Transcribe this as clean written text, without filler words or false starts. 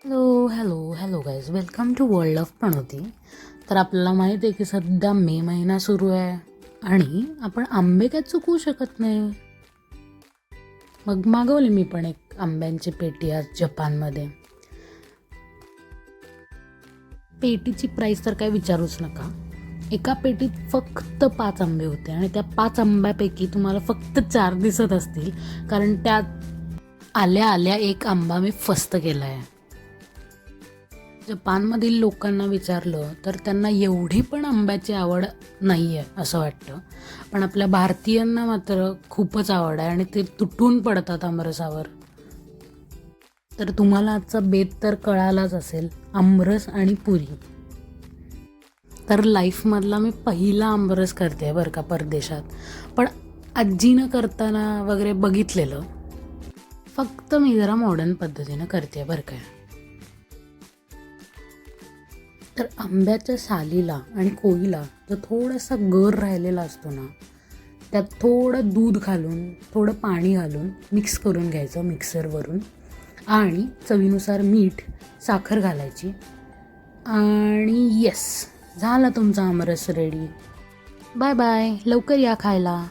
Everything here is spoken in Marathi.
Hello hello hello guys, welcome to world of पणोती. तर आपल्याला माहीत आहे की सध्या मे महिना सुरू आहे आणि आपण आंबे काय चुकवू शकत नाही. मग मागवली मी पण एक आंब्यांची पेटी आज जपानमध्ये. पेटीची प्राईस तर काय विचारूच नका. एका पेटीत फक्त 5 आंबे होते आणि त्या 5 आंब्यापैकी तुम्हाला फक्त 4 दिसत असतील, कारण त्यात आल्या आल्या एक आंबा मी फस्त केला आहे. जपानमधील लोकांना विचारलं तर त्यांना एवढी पण आंब्याची आवड नाही आहे असं वाटतं, पण आपल्या भारतीयांना मात्र खूपच आवड आहे आणि ते तुटून पडतात आमरसावर. तर तुम्हाला आजचा बेत तर कळालाच असेल, आमरस आणि पुरी. तर लाईफमधला मी पहिला आमरस करते बरं का परदेशात, पण आजीनं करताना वगैरे बघितलेलं. फक्त मी जरा मॉडर्न पद्धतीनं करते बरं काय. तर आंब्याच्या सालीला आणि कोईला जो थोडासा गर राहिलेला असतो ना, त्यात थोडं दूध घालून थोडं पाणी घालून मिक्स करून घ्यायचं मिक्सरवरून, आणि चवीनुसार मीठ, साखर घालायची आणि येस, झाला तुमचा आमरस रेडी. बाय बाय, लवकर या खायला.